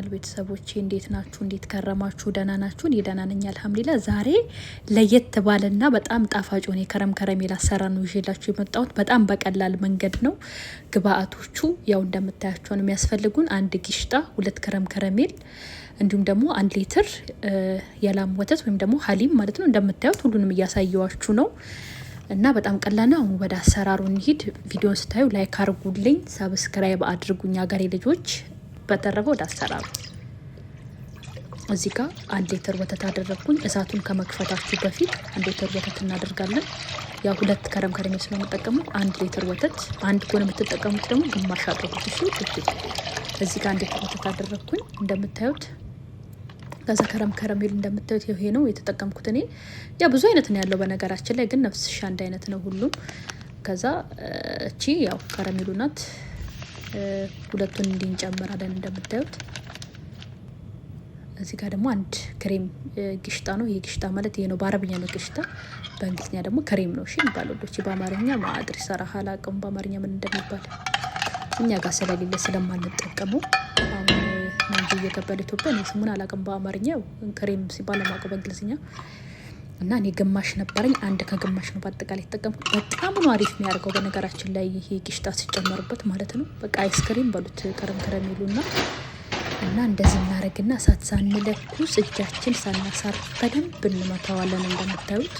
ቤተሰቦቼ እንዴት ናችሁ? እንዴት ከረማችሁ? ደህና ናችሁ? እኔ ደህና ነኝ አልሐምዱሊላህ። ዛሬ ለየት ባለና በጣም ጣፋጭ ሆነ ከረሜላ አሰራር ነው ይዤላችሁ የመጣሁት። በጣም በቀላል መንገድ ነው። ግብአቶቹ ያው እንደምታያቸው ነው የሚያስፈልጉን። አንድ ጊሽጣ፣ 2 ከረሜል እንዲሁም ደግሞ 1 ሊትር የላም ወተት ወይም ደግሞ ሀሊም ማለት ነው። እንደምታዩት ሁሉንም እያሳየዋችሁ ነው እና በጣም ቀላል ነው። አሁን ወደ አሰራሩ እንሂድ። ቪዲዮን ስታዩ ላይክ አድርጉልኝ፣ ሰብስክራይብ አድርጉኝ ሀገሬ ልጆች። በተረፈ ወደ አሰራሩ እዚህ ጋር 1 ሊትር ወተት አደረግኩኝ። እሳቱን ከመክፈታችሁ በፊት 1 ሊትር ወተት እናደርጋለን። ያው 2 ከረሜል ስለምጠቀሙ 1 ሊትር ወተት፣ አንድ ከሆነ የምትጠቀሙት ደግሞ ግማሽ አድርጉት። እሺ እዚህ ጋር 1 ሊትር ወተት አደረግኩኝ እንደምታዩት። ከዛ ከረሜል እንደምታዩት ይሄ ነው የተጠቀምኩት እኔ። ያ ብዙ አይነት ነው ያለው በነገራችን ላይ ግን ነፍስሽ አንድ አይነት ነው ሁሉም። ከዛ እቺ ያው ከረሜሉ ናት። ሁለቱን እንጨምራለን እንደምታዩት። እዚህ ጋር ደግሞ 1 ክሬም ግሽጣ ነው። ይሄ ግሽጣ ማለት ይሄ ነው፣ በአረብኛ ነው ግሽጣ፣ በእንግሊዝኛ ደግሞ ክሬም ነው። እሺ ይባላል። በአማርኛ ማአድሪ ሰራህ አላውቅም በአማርኛ ምን እንደሚባል፣ እኛ ጋር ስለሌለ ስለማንጠቀመው አሁን እንጂ እየገባል ኢትዮጵያ ነው። ስሙን አላውቅም በአማርኛ፣ ክሬም ሲባል ለማውቀው በእንግሊዝኛ። እና እኔ ግማሽ ነበረኝ፣ 1 ከግማሽ ነው በአጠቃላይ ተጠቀምኩት። በጣም ነው አሪፍ የሚያደርገው በነገራችን ላይ ይሄ ግሽጣ ሲጨመርበት ማለት ነው። በቃ አይስክሪም በሉት ከረሜሉና እና እንደዚህ እናደርግና እሳት ሳንለኩስ እጃችን ሳናሳርፍ በደንብ እንመታዋለን። እንደምታዩት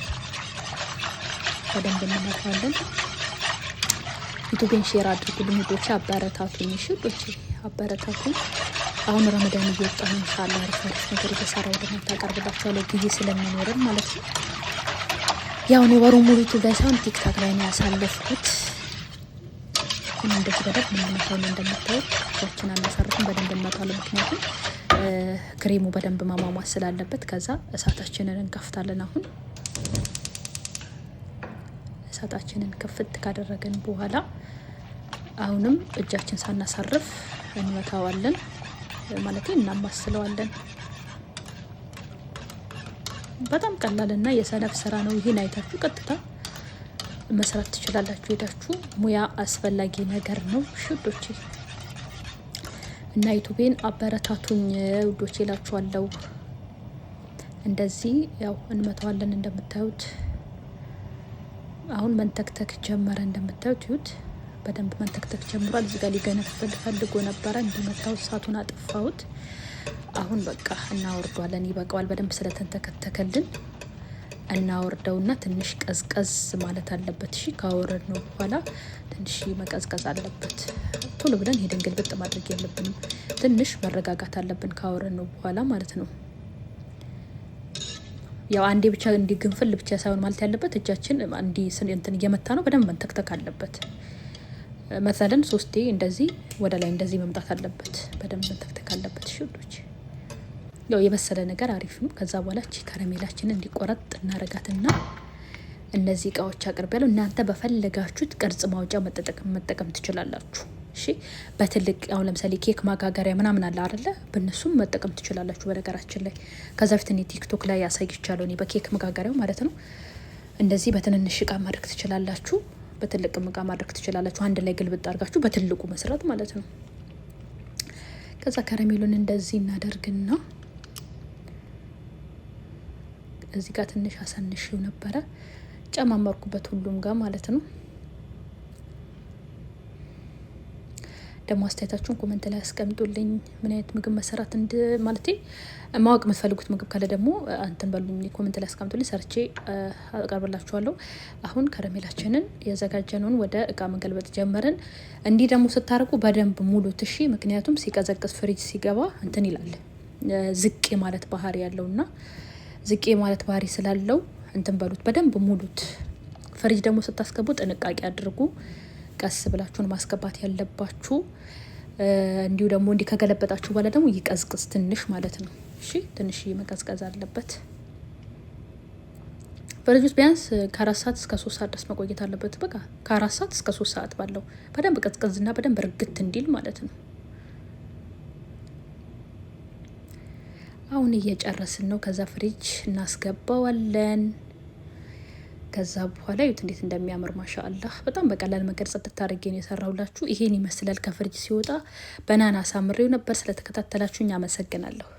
በደንብ እንመታዋለን። ዩቲዩብን ሼር አድርጉልኝ ዶቼ፣ አበረታቱኝ። እሺ ዶቼ አበረታቱኝ። አሁን ረመዳን እየወጣ ነው። ኢንሻአላህ አሪፍ ነገር እየሰራሁ ደግሞ ታቀርብላችኋለሁ ጊዜ ስለሚኖረን ማለት ነው። ያው እኔ ወሩን ሙሉ ዩቲዩብ ላይ ሳይሆን ቲክታክ ላይ ነው ያሳለፍኩት። እንደዚህ በደንብ ምንመታው ነው እንደምታዩት። እጃችን አናሳርፍም፣ በደንብ እንመታዋለን። ምክንያቱም ክሬሙ በደንብ ማሟሟት ስላለበት። ከዛ እሳታችንን እንከፍታለን። አሁን እሳታችንን ክፍት ካደረገን በኋላ አሁንም እጃችን ሳናሳርፍ እንመታዋለን ማለት እናማስለዋለን። በጣም ቀላልና የሰነፍ ስራ ነው። ይሄን አይታችሁ ቀጥታ መስራት ትችላላችሁ። ሄዳችሁ ሙያ አስፈላጊ ነገር ነው ሽዶቼ። እና ዩቲዩብን አበረታቱኝ ውዶቼ እላችኋለሁ። እንደዚህ ያው እንመታዋለን እንደምታዩት። አሁን መንተክተክ ጀመረ እንደምታዩት። ይሁት በደንብ መንተክተክ ጀምሯል። እዚህ ጋር ሊገነፍል ፈልጎ ነበረ እንደመታው እሳቱን አጥፋሁት። አሁን በቃ እናወርዷለን። ይበቃዋል በደንብ ስለተንተከተከልን እናወርደውና ትንሽ ቀዝቀዝ ማለት አለበት። እሺ ካወረድ ነው በኋላ ትንሽ መቀዝቀዝ አለበት። ቶሎ ብለን ሄደን ግልብጥ ማድረግ የለብንም። ትንሽ መረጋጋት አለብን ካወረድ ነው በኋላ ማለት ነው። ያው አንዴ ብቻ እንዲግንፍል ብቻ ሳይሆን ማለት ያለበት እጃችን አንዲ እንትን እየመታ ነው በደንብ መንተክተክ አለበት። መሰለን 3 እንደዚህ ወደ ላይ እንደዚህ መምጣት አለበት። በደንብ መንተክተክ አለበት። እሺ ውዶች ያው የበሰለ ነገር አሪፍ ነው። ከዛ በኋላ እቺ ከረሜላችንን እንዲቆረጥ እናረጋትና እነዚህ እቃዎች አቅርቤያለሁ። እናንተ በፈለጋችሁት ቅርጽ ማውጫ መጠቀም ትችላላችሁ። እሺ በትልቅ አሁን ለምሳሌ ኬክ ማጋገሪያ ምናምን አለ አይደለ? በእነሱም መጠቀም ትችላላችሁ። በነገራችን ላይ ከዛ በፊት እኔ ቲክቶክ ላይ ያሳይቻለሁ። እኔ በኬክ መጋገሪያው ማለት ነው። እንደዚህ በትንንሽ እቃ ማድረግ ትችላላችሁ፣ በትልቅ እቃ ማድረግ ትችላላችሁ። አንድ ላይ ግልብጥ አድርጋችሁ በትልቁ መስራት ማለት ነው። ከዛ ከረሜሉን እንደዚህ እናደርግና እዚህ ጋር ትንሽ አሳንሽው ነበረ ጨማመርኩበት ሁሉም ጋር ማለት ነው። ደግሞ አስተያየታችሁን ኮሜንት ላይ አስቀምጡልኝ። ምን አይነት ምግብ መሰራት ማለቴ ማወቅ የምትፈልጉት ምግብ ካለ ደግሞ አንተን በሉኝ፣ ኮሜንት ላይ አስቀምጡልኝ፣ ሰርቼ አቀርብላችኋለሁ። አሁን ከረሜላችንን ያዘጋጀነውን ወደ እቃ መገልበጥ ጀመርን። እንዲህ ደግሞ ስታርቁ በደንብ ሙሉት እሺ። ምክንያቱም ሲቀዘቅዝ ፍሪጅ ሲገባ እንትን ይላል፣ ዝቅ ማለት ባህሪ ያለውና ዝቅ ማለት ባህሪ ስላለው እንትን በሉት፣ በደንብ ሙሉት። ፍሪጅ ደግሞ ስታስገቡ ጥንቃቄ አድርጉ። ቀስ ብላችሁን ማስገባት ያለባችሁ። እንዲሁ ደግሞ እንዲህ ከገለበጣችሁ በኋላ ደግሞ ይቀዝቅዝ ትንሽ ማለት ነው። እሺ ትንሽ መቀዝቀዝ አለበት። ፍሪጅ ውስጥ ቢያንስ ከ4 ሰዓት እስከ 3 ሰዓት ድረስ መቆየት አለበት። በቃ ከ4 ሰዓት እስከ 3 ሰዓት ባለው በደንብ ቀዝቀዝና በደንብ እርግት እንዲል ማለት ነው። አሁን እየጨረስን ነው። ከዛ ፍሪጅ እናስገባዋለን። ከዛ በኋላ ይሁት እንዴት እንደሚያምር ማሻአላህ። በጣም በቀላል መንገድ ጽድት አድርጌ ነው የሰራሁላችሁ። ይሄን ይመስላል ከፍሪጅ ሲወጣ። በናና አሳምሬው ነበር። ስለተከታተላችሁኝ አመሰግናለሁ።